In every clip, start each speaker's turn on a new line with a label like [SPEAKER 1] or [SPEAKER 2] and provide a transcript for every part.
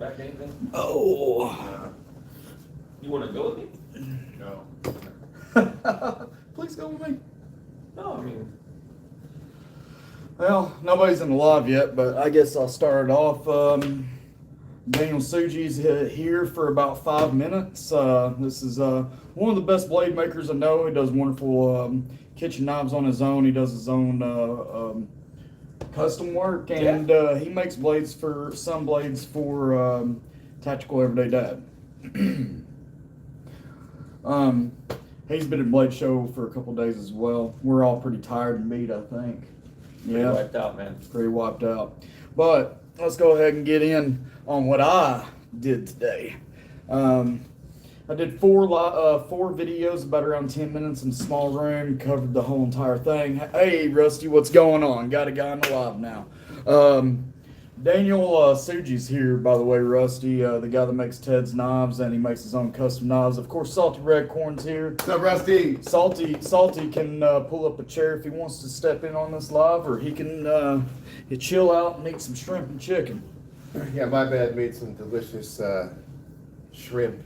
[SPEAKER 1] back anything?
[SPEAKER 2] Oh.
[SPEAKER 1] You want to go with me?
[SPEAKER 3] No.
[SPEAKER 2] Please go with me.
[SPEAKER 1] No, I mean,
[SPEAKER 2] Well, nobody's in the live yet, but I guess I'll start it off. Daniel Suji's here for about 5 minutes. This is one of the best blade makers I know. He does wonderful kitchen knives on his own. He does his own custom work, and he makes blades for Tactical Everyday Dad. He's been at Blade Show for a couple days as well. We're all pretty tired and beat, I think.
[SPEAKER 1] pretty wiped out, man.
[SPEAKER 2] Pretty wiped out. But let's go ahead and get in on what I did today. I did four videos, about around 10 minutes in a small room, covered the whole entire thing. Hey, Rusty, what's going on? Got a guy in the live now. Daniel Suji's here, by the way, Rusty, the guy that makes Ted's knives, and he makes his own custom knives. Of course, Salty Red Corn's here.
[SPEAKER 3] What's up, Rusty?
[SPEAKER 2] Salty can pull up a chair if he wants to step in on this live, or he can chill out and eat some shrimp and chicken.
[SPEAKER 3] Yeah, my bad. Made some delicious shrimp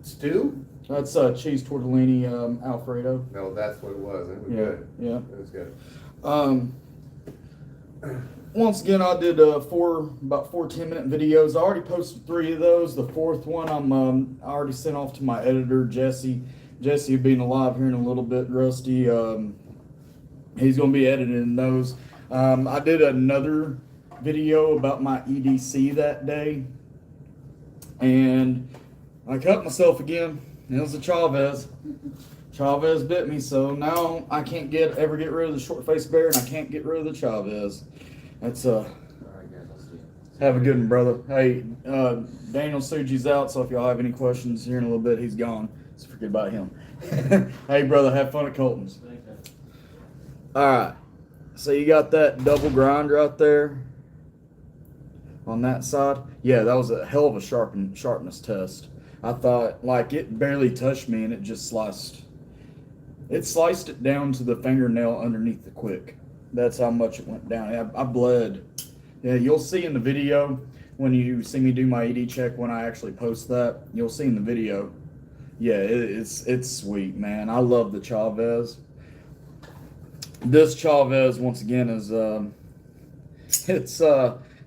[SPEAKER 3] stew.
[SPEAKER 2] That's cheese tortellini Alfredo.
[SPEAKER 3] No, that's what it was. It was
[SPEAKER 2] Yeah,
[SPEAKER 3] good.
[SPEAKER 2] yeah.
[SPEAKER 3] It was good.
[SPEAKER 2] Once again, I did about four 10-minute videos. I already posted 3 of those. The 4th one I already sent off to my editor, Jesse. Jesse will be live here in a little bit. Rusty, he's going to be editing those. I did another video about my EDC that day, and I cut myself again. It was a Chavez. Chavez bit me, so now I can't ever get rid of the short-faced bear, and I can't get rid of the Chavez. That's
[SPEAKER 1] all right, guys, let's see.
[SPEAKER 2] have a good one, brother. Hey, Daniel Suji's out, so if y'all have any questions here in a little bit, he's gone. So forget about him. Hey, brother, have fun at Colton's. All right, so you got that double grind right there on that side. Yeah, that was a hell of a sharpness test. I thought, like, it barely touched me, and it just sliced. It sliced it down to the fingernail underneath the quick. That's how much it went down. I bled. Yeah, you'll see in the video when you see me do my ED check when I actually post that. You'll see in the video. Yeah, it's sweet, man. I love the Chavez. This Chavez, once again, is it's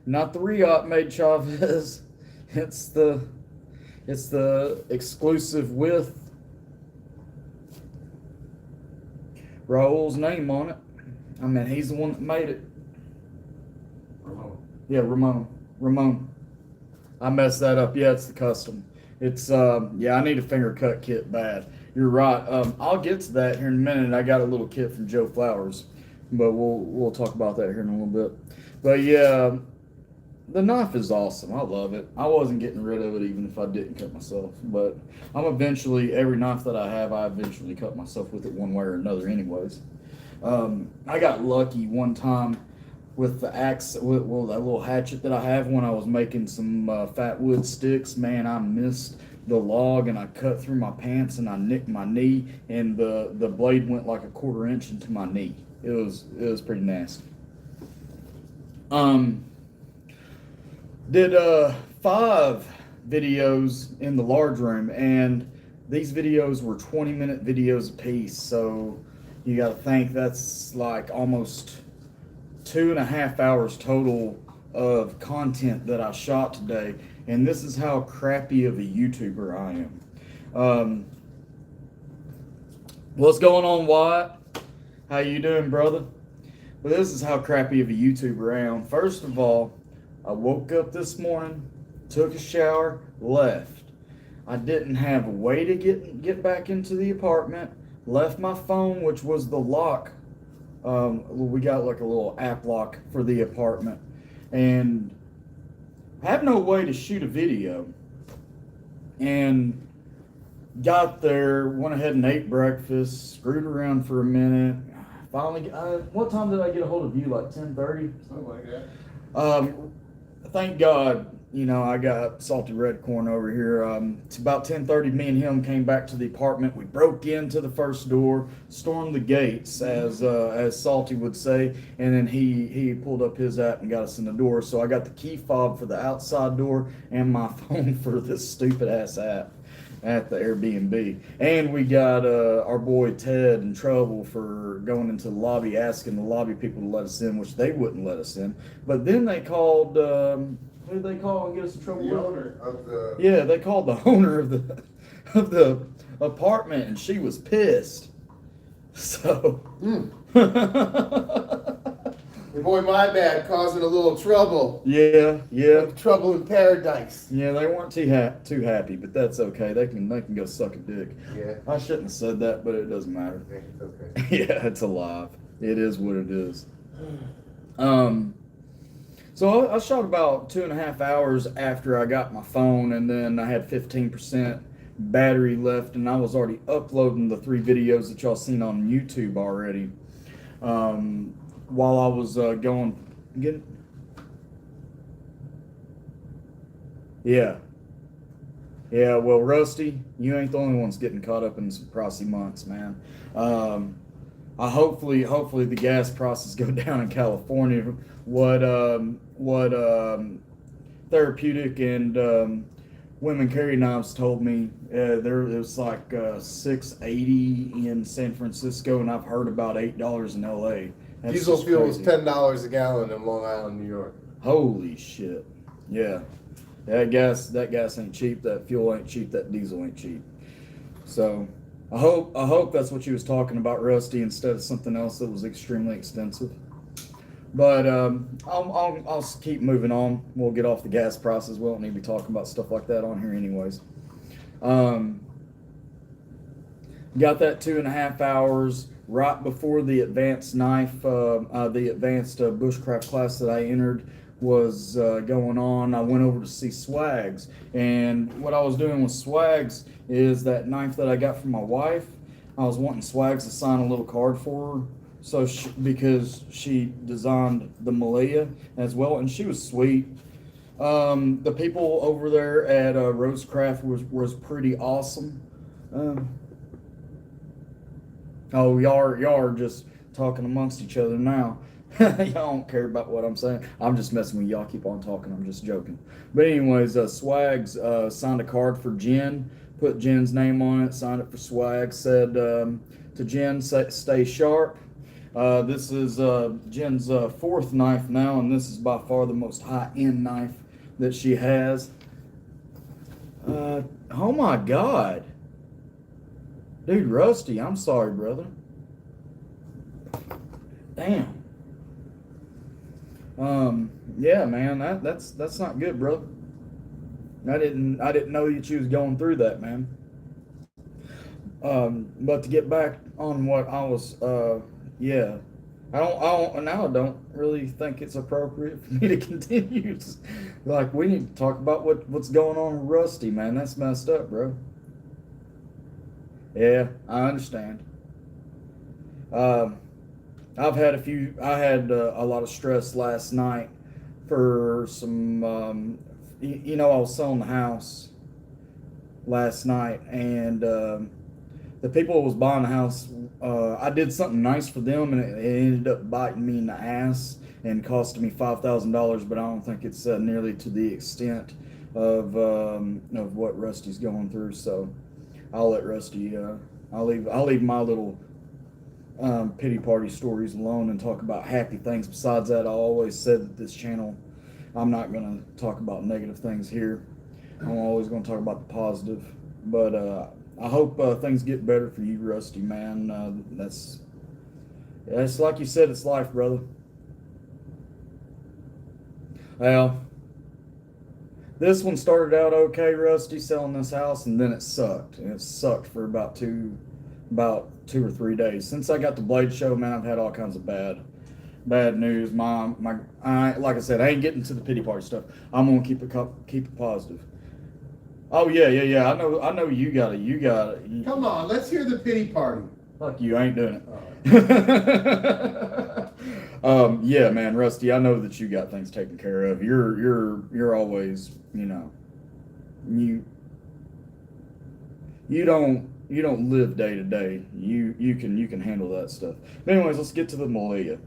[SPEAKER 2] not the Riot made Chavez. It's the exclusive with Raul's name on it. I mean, he's the one that made it.
[SPEAKER 3] Ramon.
[SPEAKER 2] Yeah, Ramon. I messed that up. Yeah, it's the custom. It's yeah, I need a finger cut kit bad. You're right. I'll get to that here in a minute. I got a little kit from Joe Flowers, but we'll talk about that here in a little bit. But yeah, the knife is awesome. I love it. I wasn't getting rid of it even if I didn't cut myself. But every knife that I have, I eventually cut myself with it one way or another anyways. I got lucky one time with the axe, that little hatchet that I have when I was making some fat wood sticks. Man, I missed the log and I cut through my pants and I nicked my knee, and the blade went like a 1/4 inch into my knee. It was pretty nasty. Did 5 videos in the large room, and these videos were 20-minute videos apiece, so you got to think that's like almost 2.5 hours total of content that I shot today, and this is how crappy of a YouTuber I am. What's going on, Wyatt? How you doing, brother? But this is how crappy of a YouTuber I am. First of all, I woke up this morning, took a shower, left. I didn't have a way to get back into the apartment. Left my phone, which was the lock. We got like a little app lock for the apartment, and I have no way to shoot a video. And got there, went ahead and ate breakfast, screwed around for a minute. Finally, what time did I get a hold of you? Like 10:30?
[SPEAKER 3] Something like that.
[SPEAKER 2] Thank God I got salty red corn over here. It's about 10:30. Me and him came back to the apartment. We broke into the first door, stormed the gates, as Salty would say, and then he pulled up his app and got us in the door. So I got the key fob for the outside door and my phone for this stupid ass app at the Airbnb. And we got our boy Ted in trouble for going into the lobby asking the lobby people to let us in, which they wouldn't let us in. But then they called. Who did they call and get us in trouble?
[SPEAKER 3] The owner of the.
[SPEAKER 2] Yeah, they called the owner of the apartment, and she was pissed. So.
[SPEAKER 3] Your boy, my bad, causing a little trouble.
[SPEAKER 2] Yeah.
[SPEAKER 3] Trouble in paradise.
[SPEAKER 2] Yeah, they weren't too happy, but that's okay. They can go suck a dick.
[SPEAKER 3] Yeah.
[SPEAKER 2] I shouldn't have said that, but it doesn't matter.
[SPEAKER 3] It's okay.
[SPEAKER 2] Yeah, it's alive. It is what it is. So I shot about 2.5 hours after I got my phone, and then I had 15% battery left, and I was already uploading the 3 videos that y'all seen on YouTube already. While I was going, yeah. Well, Rusty, you ain't the only ones getting caught up in some pricey months, man. Hopefully the gas prices go down in California. What Therapeutic and Women Carry Knives told me it was like $6.80 in San Francisco, and I've heard about $8 in LA. That's
[SPEAKER 3] Diesel
[SPEAKER 2] just
[SPEAKER 3] fuel is
[SPEAKER 2] crazy.
[SPEAKER 3] $10 a gallon in Long Island, New York.
[SPEAKER 2] Holy shit! Yeah, that gas ain't cheap. That fuel ain't cheap. That diesel ain't cheap. So I hope that's what you was talking about, Rusty, instead of something else that was extremely expensive. But I'll keep moving on. We'll get off the gas prices. We don't need to be talking about stuff like that on here, anyways. Got that 2.5 hours right before the advanced knife, the advanced bushcraft class that I entered was going on. I went over to see Swags, and what I was doing with Swags is that knife that I got from my wife. I was wanting Swags to sign a little card for her, so because she designed the Malaya as well, and she was sweet. The people over there at Rosecraft was pretty awesome. Oh, y'all are just talking amongst each other now. Y'all don't care about what I'm saying. I'm just messing with y'all. Keep on talking. I'm just joking. But anyways, Swags signed a card for Jen. Put Jen's name on it. Signed it for Swags. Said to Jen, stay sharp. This is Jen's 4th knife now, and this is by far the most high-end knife that she has. Oh my God. Dude, Rusty, I'm sorry, brother. Damn. Yeah, man, that's not good, brother. I didn't know that you was going through that, man. But to get back on what I was, yeah, I don't really think it's appropriate for me to continue. Like, we need to talk about what's going on with Rusty, man. That's messed up, bro. Yeah, I understand. I had a lot of stress last night for some, I was selling the house last night, and the people who was buying the house, I did something nice for them, and it ended up biting me in the ass and costing me $5,000, but I don't think it's nearly to the extent of what Rusty's going through, so I'll let Rusty, I'll leave my little pity party stories alone and talk about happy things. Besides that, I always said that this channel, I'm not going to talk about negative things here. I'm always going to talk about the positive. But I hope things get better for you, Rusty, man. That's like you said, it's life, brother. Well, this one started out okay, Rusty, selling this house, and then it sucked. And it sucked for about two or 3 days. Since I got the Blade Show, man, I've had all kinds of bad news. Like I said, I ain't getting to the pity party stuff. I'm gonna keep it positive. Oh yeah. I know you got it.
[SPEAKER 3] Come on, let's hear the pity party.
[SPEAKER 2] Fuck you, I ain't doing it.
[SPEAKER 3] All right.
[SPEAKER 2] Yeah, man, Rusty, I know that you got things taken care of. You're always, you you don't live day to day. You can handle that stuff. But anyways, let's get to the Malia.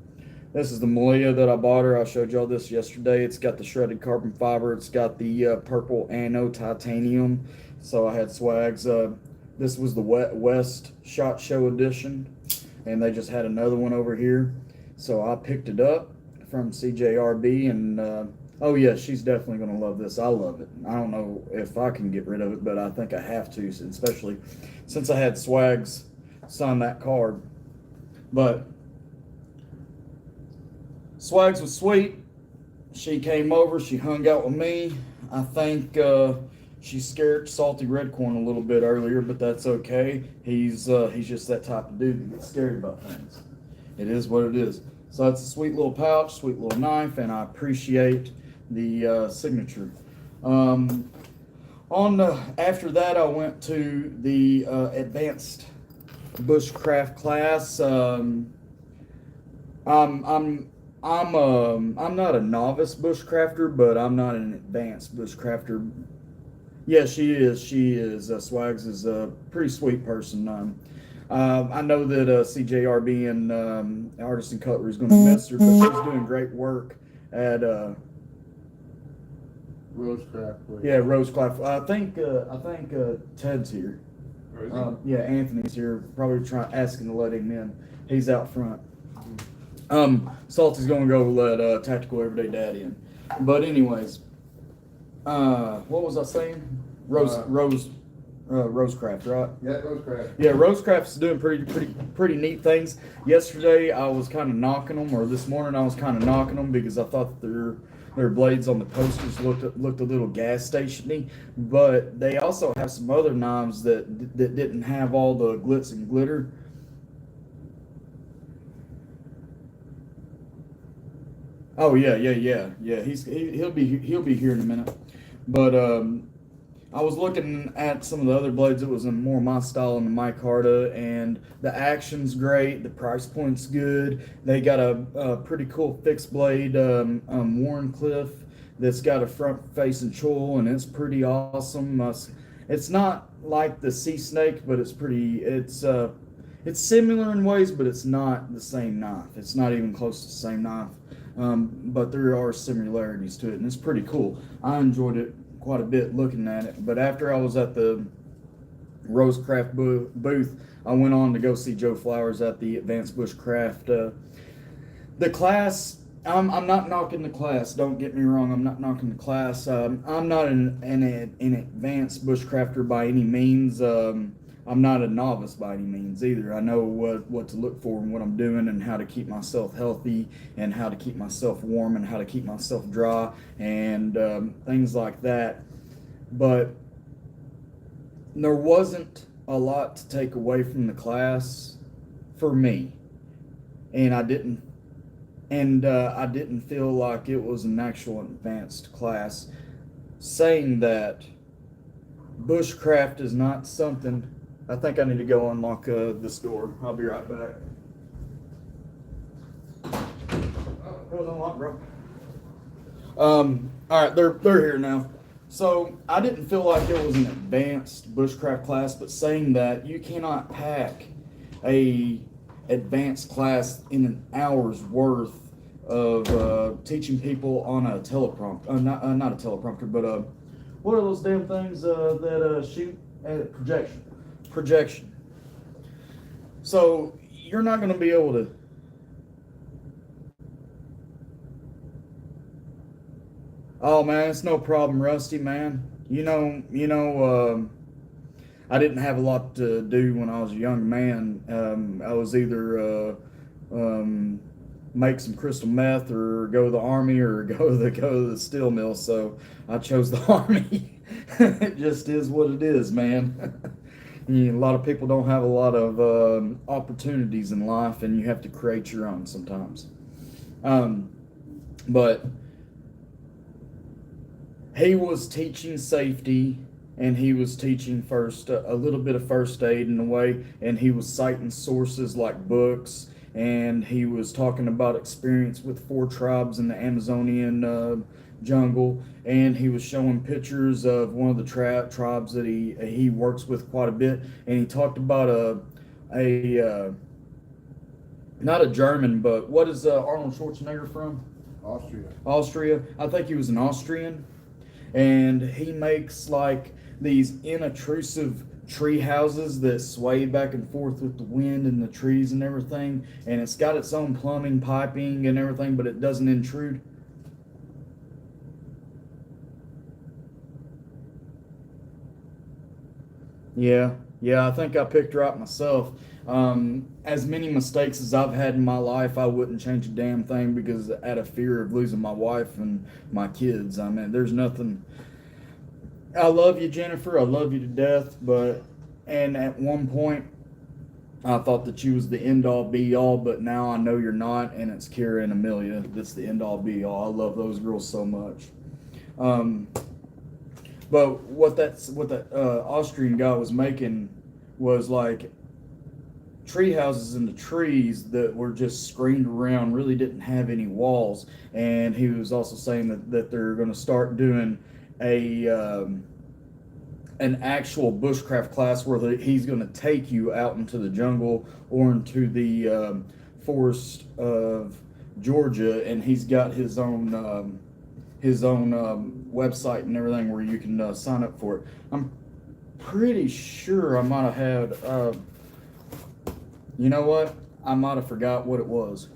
[SPEAKER 2] This is the Malia that I bought her. I showed y'all this yesterday. It's got the shredded carbon fiber. It's got the purple anno titanium. So I had swags. This was the West Shot Show edition, and they just had another one over here. So I picked it up from CJRB, and oh yeah, she's definitely gonna love this. I love it. I don't know if I can get rid of it, but I think I have to, especially since I had swags sign that card. But Swags was sweet. She came over. She hung out with me. I think she scared Salty Redcorn a little bit earlier, but that's okay. He's just that type of dude that gets scared about things. It is what it is. So that's a sweet little pouch, sweet little knife, and I appreciate the signature. After that, I went to the advanced bushcraft class. I'm not a novice bushcrafter, but I'm not an advanced bushcrafter. Yeah, she is. She is. Swags is a pretty sweet person. I know that CJRB and Artisan Cutlery is going to miss her, but she's doing great work at
[SPEAKER 3] Rosecraft.
[SPEAKER 2] yeah, Rosecraft. I think Ted's here. Yeah, Anthony's here. Probably asking to let him in. He's out front. Salty's gonna go let Tactical Everyday Dad in. But anyways, what was I saying? Rosecraft, right?
[SPEAKER 3] Yeah, Rosecraft.
[SPEAKER 2] Yeah, Rosecraft's doing pretty neat things. Yesterday I was kind of knocking them, or this morning I was kind of knocking them because I thought their blades on the posters looked a little gas stationy. But they also have some other knives that didn't have all the glitz and glitter. Oh yeah. He'll be here in a minute. But I was looking at some of the other blades that was in more my style in the micarta, and the action's great, the price point's good. They got a pretty cool fixed blade, Warncliffe, that's got a front facing choil, and it's pretty awesome. It's not like the Sea Snake, but it's similar in ways, but it's not the same knife. It's not even close to the same knife. But there are similarities to it, and it's pretty cool. I enjoyed it quite a bit looking at it. But after I was at the Rosecraft booth, I went on to go see Joe Flowers at the Advanced Bushcraft. The class, I'm not knocking the class. Don't get me wrong. I'm not knocking the class. I'm not an advanced bushcrafter by any means. I'm not a novice by any means either. I know what to look for and what I'm doing, and how to keep myself healthy, and how to keep myself warm, and how to keep myself dry, and things like that. But there wasn't a lot to take away from the class for me, and I didn't feel like it was an actual advanced class. Saying that, bushcraft is not something. I think I need to go unlock this door. I'll be right back. Oh, it was unlocked, bro. All right, they're here now. So I didn't feel like it was an advanced bushcraft class, but saying that, you cannot pack a advanced class in an hour's worth of teaching people on a teleprompter. Not a teleprompter, but what are those damn things that shoot at projection. So you're not going to be able to. Oh man, it's no problem, Rusty, man. I didn't have a lot to do when I was a young man. I was either make some crystal meth, or go to the army, or go to the steel mill. So I chose the army. It just is what it is, man. A lot of people don't have a lot of opportunities in life, and you have to create your own sometimes. But he was teaching safety, and he was teaching a little bit of first aid in a way, and he was citing sources like books and he was talking about experience with 4 tribes in the Amazonian jungle, and he was showing pictures of one of the tribes that he works with quite a bit, and he talked about a not a German, but what is Arnold Schwarzenegger from? Austria. I think he was an Austrian, and he makes like these inobtrusive tree houses that sway back and forth with the wind and the trees and everything, and it's got its own plumbing, piping, and everything, but it doesn't intrude. Yeah, I think I picked her up myself. As many mistakes as I've had in my life, I wouldn't change a damn thing because out of fear of losing my wife and my kids. I mean, there's nothing. I love you, Jennifer. I love you to death. And at one point, I thought that you was the end all be all, but now I know you're not, and it's Kira and Amelia that's the end all be all. I love those girls so much. But what that Austrian guy was making was like tree houses in the trees that were just screened around, really didn't have any walls. And he was also saying that they're going to start doing an actual bushcraft class where he's going to take you out into the jungle or into the forest of Georgia, and he's got his own website and everything where you can sign up for it. I'm pretty sure I might have had, you know what? I might have forgot what it was.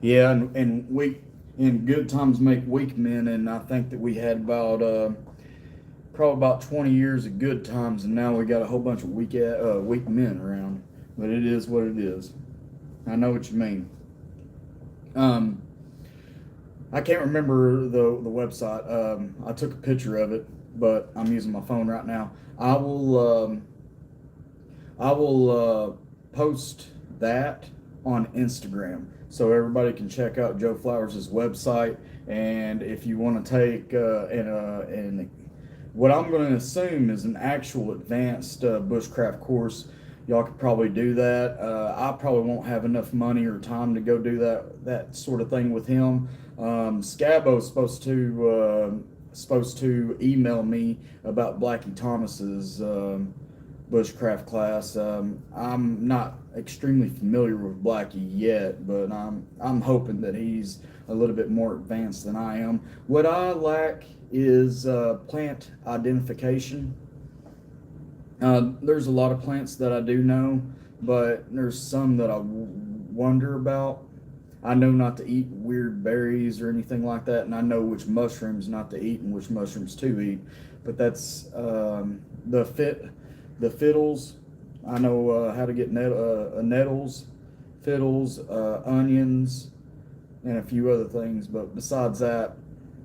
[SPEAKER 2] Yeah, and good times make weak men, and I think that we had about probably about 20 years of good times, and now we got a whole bunch of weak men around. But it is what it is. I know what you mean. I can't remember the website. I took a picture of it, but I'm using my phone right now. I will post that on Instagram so everybody can check out Joe Flowers' website. And if you want to take and what I'm going to assume is an actual advanced bushcraft course, y'all could probably do that. I probably won't have enough money or time to go do that sort of thing with him. Scabo's supposed to email me about Blackie Thomas's bushcraft class. I'm not extremely familiar with Blackie yet, but I'm hoping that he's a little bit more advanced than I am. What I lack is plant identification. There's a lot of plants that I do know, but there's some that I wonder about. I know not to eat weird berries or anything like that, and I know which mushrooms not to eat and which mushrooms to eat. But that's the fiddles. I know how to get nettles, fiddles, onions, and a few other things. But besides that,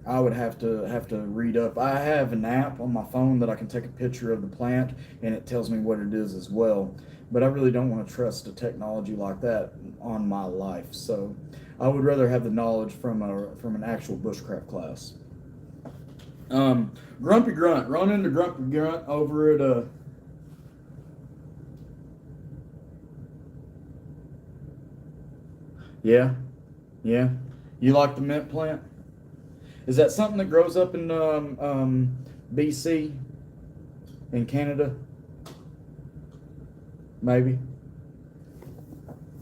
[SPEAKER 2] I would have to read up. I have an app on my phone that I can take a picture of the plant, and it tells me what it is as well. But I really don't want to trust a technology like that on my life. So I would rather have the knowledge from an actual bushcraft class. Grumpy Grunt, run into Grumpy Grunt over at Yeah. You like the mint plant? Is that something that grows up in BC, in Canada? Maybe.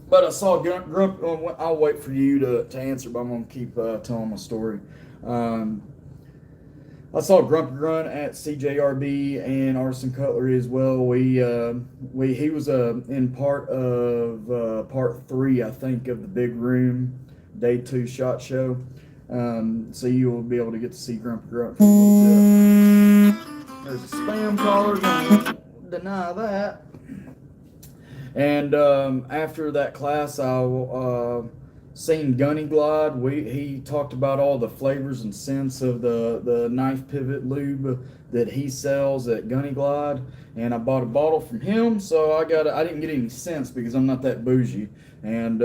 [SPEAKER 2] But I saw Grump. I'll wait for you to answer, but I'm going to keep telling my story. I saw Grumpy Grunt at CJRB and Artisan Cutlery as well. He was in part 3, I think, of the Big Room Day 2 SHOT Show. So you will be able to get to see Grumpy Grunt for a little bit. There's a spam caller, don't deny that. And after that class, I seen Gunny Glide. He talked about all the flavors and scents of the knife pivot lube that he sells at Gunny Glide, and I bought a bottle from him. So I didn't get any scents because I'm not that bougie. And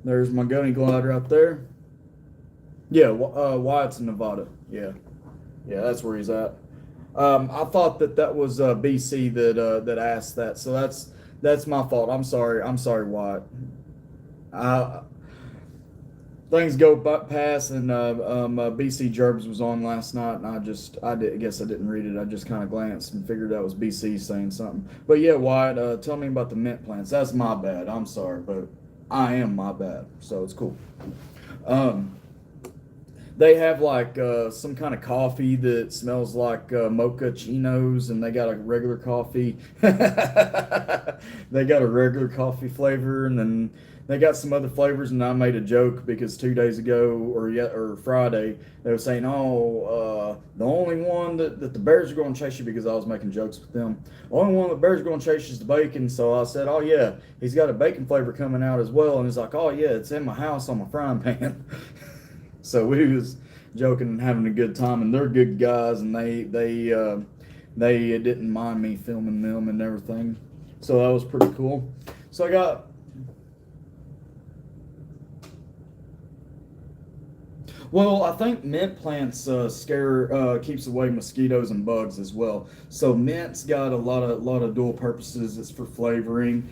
[SPEAKER 2] there's my Gunny Glide right there. Yeah, Wyatt's in Nevada. Yeah, that's where he's at. I thought that was BC that asked that, so that's my fault. I'm sorry, Wyatt. Things go past, and BC Gerbs was on last night, and I guess I didn't read it. I just kind of glanced and figured that was BC saying something. But yeah, Wyatt, tell me about the mint plants. That's my bad. I'm sorry, but I am my bad. So it's cool. They have like some kind of coffee that smells like mochachinos, and they got a regular coffee. They got a regular coffee flavor, and then they got some other flavors. And I made a joke because 2 days ago or Friday they were saying, "Oh, the only one that the Bears are going to chase you," because I was making jokes with them. The only one the Bears are going to chase is the bacon. So I said, "Oh yeah, he's got a bacon flavor coming out as well." And he's like, "Oh yeah, it's in my house on my frying pan." So we was joking and having a good time, and they're good guys, and they didn't mind me filming them and everything. So that was pretty cool. So I got I think mint plants keeps away mosquitoes and bugs as well. So mint's got a lot of dual purposes. It's for flavoring.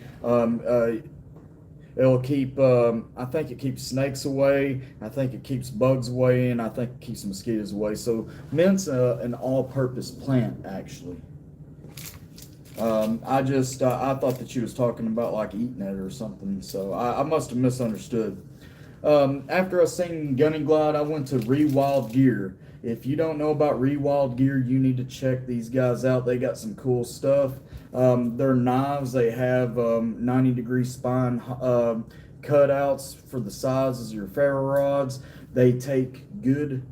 [SPEAKER 2] It'll keep, I think it keeps snakes away, I think it keeps bugs away, and I think it keeps mosquitoes away. So mint's an all-purpose plant, actually. I thought that you was talking about like eating it or something, so I must have misunderstood. After I seen Gunny Glide, I went to Rewild Gear. If you don't know about Rewild Gear, you need to check these guys out. They got some cool stuff. Their knives, they have 90-degree spine cutouts for the sizes of your ferro rods. They take good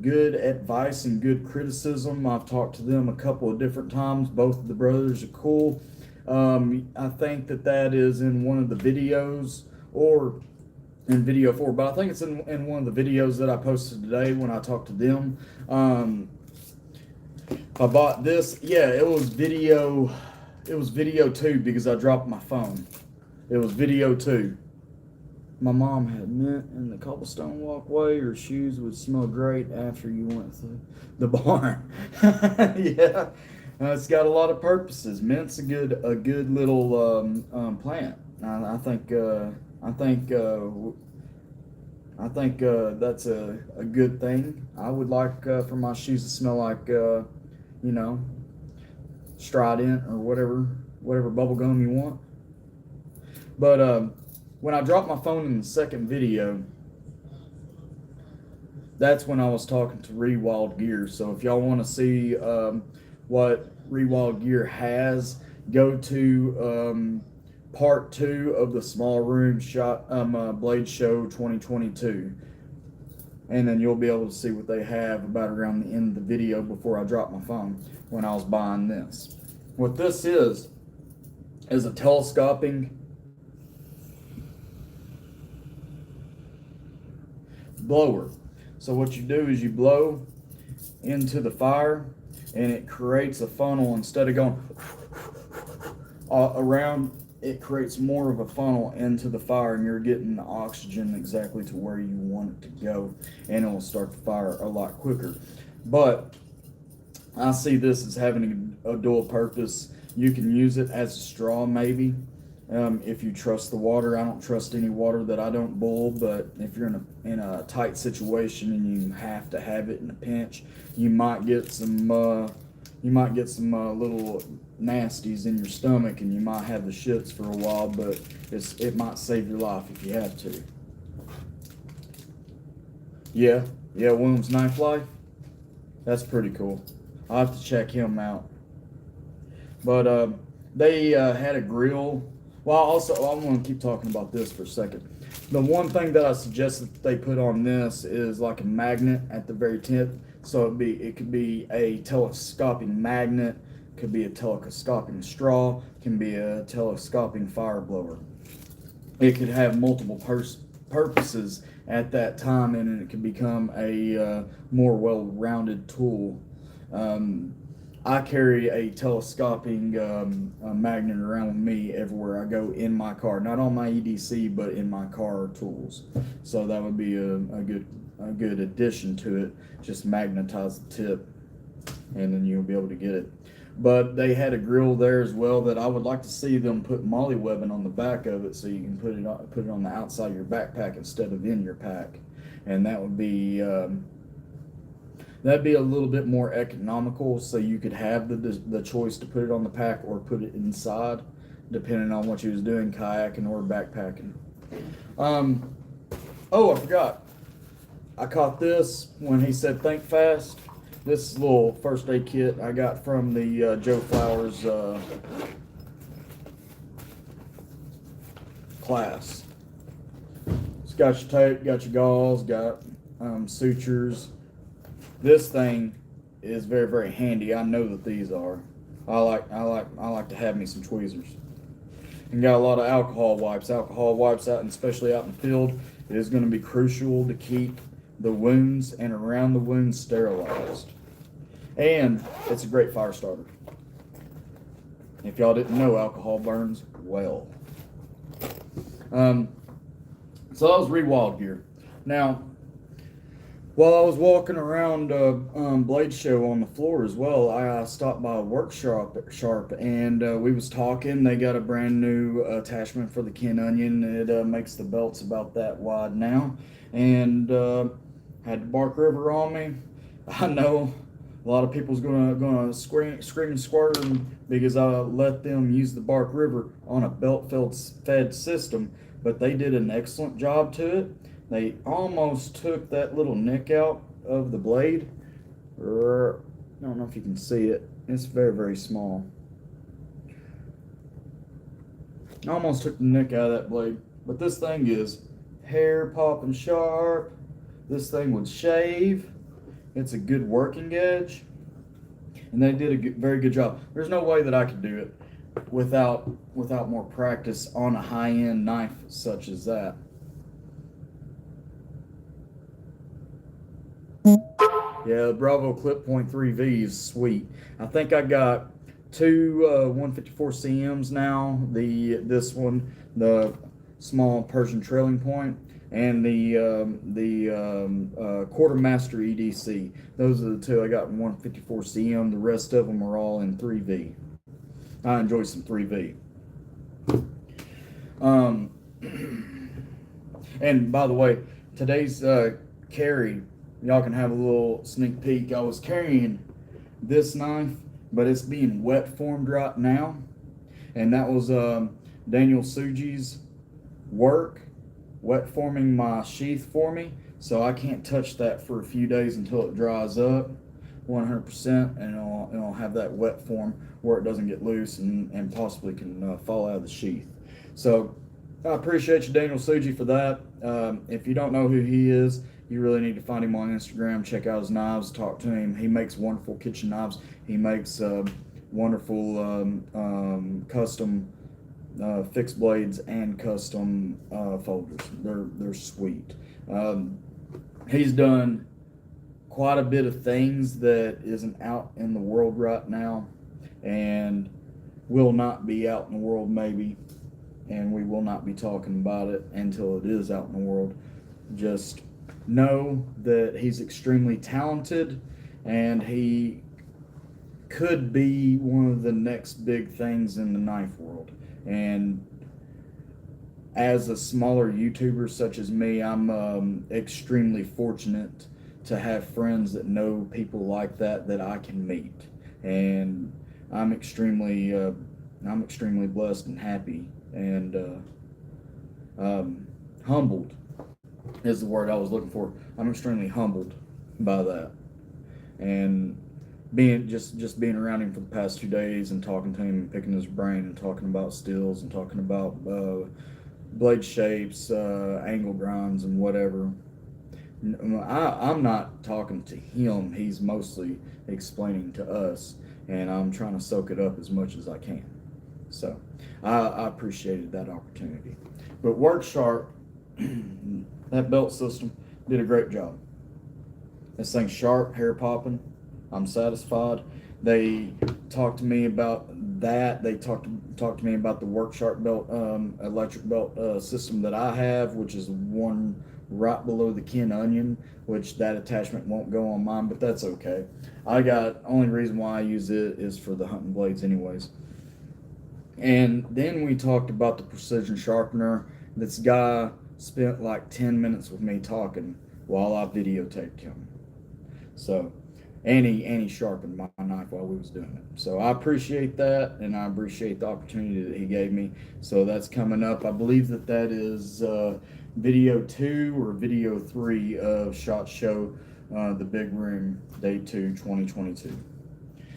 [SPEAKER 2] advice and good criticism. I've talked to them a couple of different times. Both of the brothers are cool. I think that is in one of the videos or in video 4, but I think it's in one of the videos that I posted today when I talked to them. I bought this. Yeah, it was video 2 because I dropped my phone. It was video 2. My mom had mint in the cobblestone walkway. Her shoes would smell great after you went through the barn. Yeah, it's got a lot of purposes. Mint's a good little plant. I think that's a good thing. I would like for my shoes to smell like Strident or whatever bubble gum you want. But when I dropped my phone in the second video, that's when I was talking to Rewild Gear. So if y'all want to see what Rewild Gear has, go to part 2 of the Small Room Blade Show 2022, and then you'll be able to see what they have about around the end of the video before I dropped my phone when I was buying this. What this is a telescoping blower. So what you do is you blow into the fire, and it creates a funnel. Instead of going around, it creates more of a funnel into the fire, and you're getting the oxygen exactly to where you want it to go, and it will start the fire a lot quicker. But I see this as having a dual purpose. You can use it as a straw, maybe, if you trust the water. I don't trust any water that I don't boil, but if you're in a tight situation and you have to have it in a pinch, you might get some little nasties in your stomach, and you might have the shits for a while, but it might save your life if you have to. Yeah, Williams Knife Life. That's pretty cool. I'll have to check him out. But they had a grill. Well, also, I'm going to keep talking about this for a second. The one thing that I suggest that they put on this is like a magnet at the very tip. So it could be a telescoping magnet, could be a telescoping straw, can be a telescoping fire blower. It could have multiple purposes at that time, and it could become a more well-rounded tool. I carry a telescoping magnet around with me everywhere I go in my car, not on my EDC, but in my car tools. So that would be a good addition to it. Just magnetize the tip. and then you'll be able to get it. But they had a grill there as well that I would like to see them put molly webbing on the back of it, so you can put it on the outside of your backpack instead of in your pack, and that would be that'd be a little bit more economical. So you could have the choice to put it on the pack or put it inside, depending on what you was doing, kayaking or backpacking. Oh, I forgot. I caught this when he said think fast. This is a little first aid kit I got from the Joe Flowers class. It's got your tape, got your gauze, got sutures. This thing is very, very handy. I know that these are. I like to have me some tweezers. And got a lot of alcohol wipes. Alcohol wipes out, and especially out in the field, it is going to be crucial to keep the wounds and around the wounds sterilized. And it's a great fire starter. If y'all didn't know, alcohol burns well. So that was Rewild gear. Now, while I was walking around Blade Show on the floor as well, I stopped by Workshop and we was talking. They got a brand new attachment for the Ken Onion. It makes the belts about that wide now, and had the Bark River on me. I know a lot of people's gonna scream and squirm because I let them use the Bark River on a belt fed system, but they did an excellent job to it. They almost took that little nick out of the blade. I don't know if you can see it. It's very, very small. Almost took the nick out of that blade. But this thing is hair popping sharp. This thing would shave. It's a good working edge. And they did a very good job. There's no way that I could do it without more practice on a high-end knife such as that. Yeah, the Bravo Clip .3V is sweet. I think I got two 154 CMs now. This one, the small Persian trailing point, and the Quartermaster EDC. Those are the two I got in 154 CM. The rest of them are all in 3V. I enjoy some 3V. And by the way, today's carry, y'all can have a little sneak peek. I was carrying this knife, but it's being wet formed right now. And that was Daniel Suji's work, wet forming my sheath for me. So I can't touch that for a few days until it dries up 100%, and it'll have that wet form where it doesn't get loose and possibly can fall out of the sheath. So I appreciate you, Daniel Suji, for that. If you don't know who he is, you really need to find him on Instagram, check out his knives, talk to him. He makes wonderful kitchen knives. He makes wonderful custom fixed blades and custom folders. They're sweet. He's done quite a bit of things that isn't out in the world right now, and will not be out in the world maybe, and we will not be talking about it until it is out in the world. Just know that he's extremely talented, and he could be one of the next big things in the knife world. And as a smaller YouTuber such as me, I'm extremely fortunate to have friends that know people like that I can meet, and I'm extremely blessed and happy and humbled is the word I was looking for. I'm extremely humbled by that, and being being around him for the past 2 days and talking to him and picking his brain and talking about stills and talking about blade shapes, angle grinds and whatever. I'm not talking to him. He's mostly explaining to us, and I'm trying to soak it up as much as I can. So I appreciated that opportunity. But Worksharp, that belt system, did a great job. This thing's sharp, hair popping. I'm satisfied. They talked to me about that. They talked to me about the Worksharp belt, electric belt system that I have, which is one right below the Ken Onion, which that attachment won't go on mine, but that's okay. Only reason why I use it is for the hunting blades anyways. And then we talked about the precision sharpener. This guy spent like 10 minutes with me talking while I videotaped him. So, and he sharpened my knife while we was doing it. So I appreciate that, and I appreciate the opportunity that he gave me. So that's coming up. I believe that is video 2 or video 3 of SHOT Show, the Big Room, Day 2, 2022.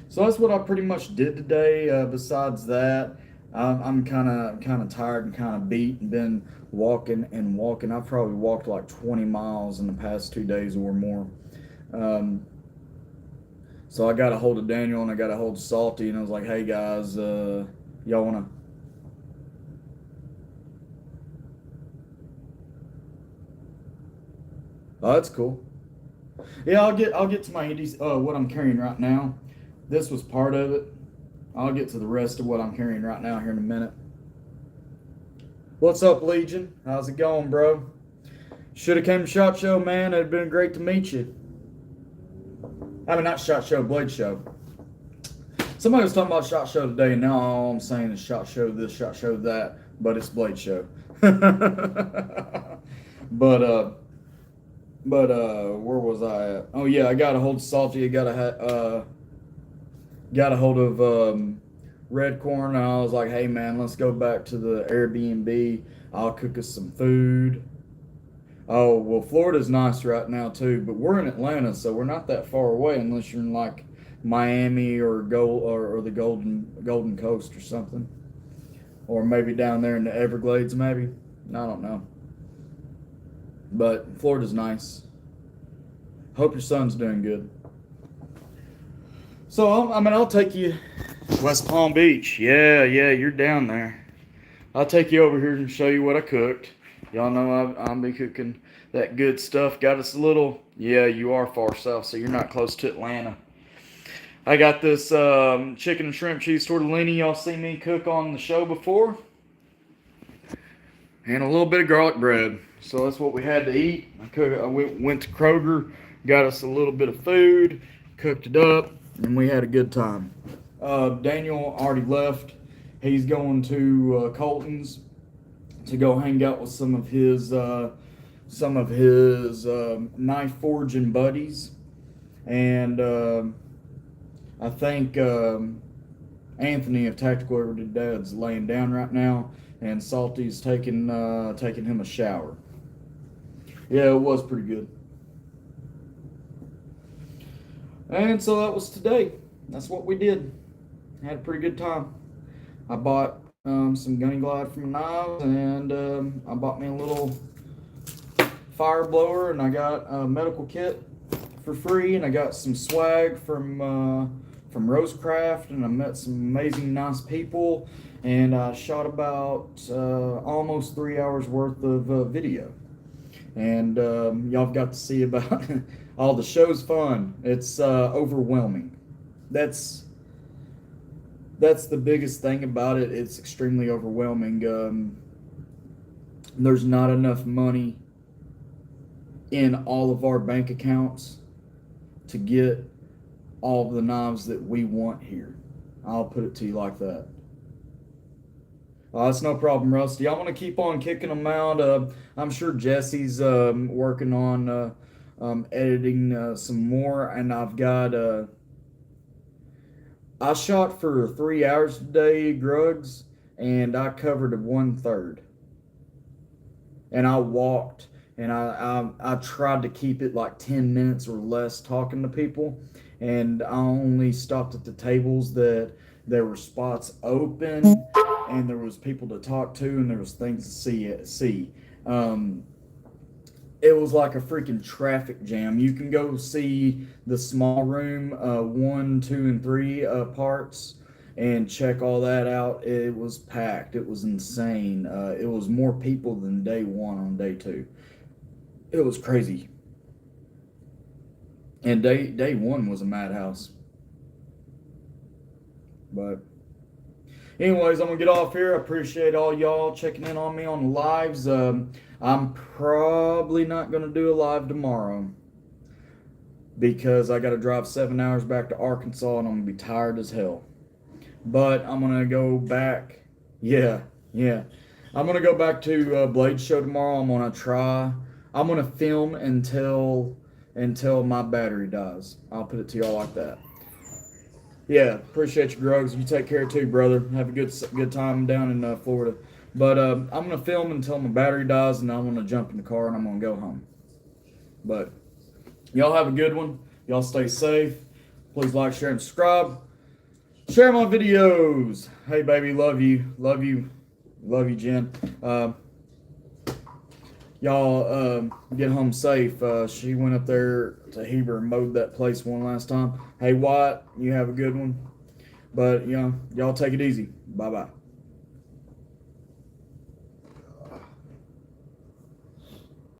[SPEAKER 2] So that's what I pretty much did today. Besides that, I'm kind of tired and kind of beat, and been walking and walking. I've probably walked like 20 miles in the past 2 days or more. So I got a hold of Daniel and I got a hold of Salty, and I was like, "Hey guys, y'all wanna?" Oh, that's cool. Yeah, I'll get to my Indies. What I'm carrying right now. This was part of it. I'll get to the rest of what I'm carrying right now here in a minute. What's up, Legion? How's it going, bro? Should have came to SHOT Show, man. It'd been great to meet you. I mean, not SHOT Show, Blade Show. Somebody was talking about SHOT Show today, and now all I'm saying is SHOT Show this, SHOT Show that, but it's Blade Show. But where was I at? Oh yeah, I got a hold of Salty. I got a hold of Redcorn, and I was like, "Hey man, let's go back to the Airbnb. I'll cook us some food." Oh well, Florida's nice right now too, but we're in Atlanta, so we're not that far away unless you're in like Miami or the Golden Coast or something, or maybe down there in the Everglades, maybe. I don't know. But Florida's nice. Hope your son's doing good. So, I'll take you West Palm Beach. Yeah, you're down there. I'll take you over here and show you what I cooked. Y'all know I'll be cooking that good stuff. Got us a little, yeah, you are far south, so you're not close to Atlanta. I got this chicken and shrimp cheese tortellini y'all seen me cook on the show before. And a little bit of garlic bread. So that's what we had to eat. I went to Kroger, got us a little bit of food, cooked it up, and we had a good time. Daniel already left. He's going to Colton's to go hang out with some of his knife forging buddies, and I think Anthony of Tactical Everyday Dad's laying down right now, and Salty's taking him a shower. Yeah, it was pretty good. And so that was today. That's what we did. Had a pretty good time. I bought some Gunny Glide from Knives, and I bought me a little fire blower, and I got a medical kit for free, and I got some swag from Rosecraft, and I met some amazing nice people, and I shot about almost 3 hours worth of video, and y'all got to see about all the show's fun. It's overwhelming. That's the biggest thing about it. It's extremely overwhelming. There's not enough money in all of our bank accounts to get all of the knives that we want here. I'll put it to you like that. It's no problem, Rusty. I'm going to keep on kicking them out. I'm sure Jesse's working on editing some more, and I've got... I shot for 3 hours today, Grugs, and I covered 1/3. And I walked, and I tried to keep it like 10 minutes or less talking to people, and I only stopped at the tables that there were spots open, and there was people to talk to, and there was things to see. It was like a freaking traffic jam. You can go see the small room 1, 2, and 3 parts and check all that out. It was packed. It was insane. It was more people than day 1 on day 2. It was crazy. And day 1 was a madhouse. But Anyways, I'm gonna get off here. I appreciate all y'all checking in on me on the lives. I'm probably not gonna do a live tomorrow because I got to drive 7 hours back to Arkansas and I'm gonna be tired as hell. But I'm gonna go back. Yeah. I'm gonna go back to Blade Show tomorrow. I'm gonna film until my battery dies. I'll put it to y'all like that. Yeah, appreciate you, Grugs. You take care too, brother. Have a good time down in Florida. But I'm gonna film until my battery dies, and I'm gonna jump in the car and I'm gonna go home. But y'all have a good one. Y'all stay safe. Please like, share, and subscribe. Share my videos. Hey, baby, love you, Jen. Y'all get home safe. She went up there to Heber and mowed that place one last time. Hey, Wyatt, you have a good one. But, y'all take it easy. Bye-bye.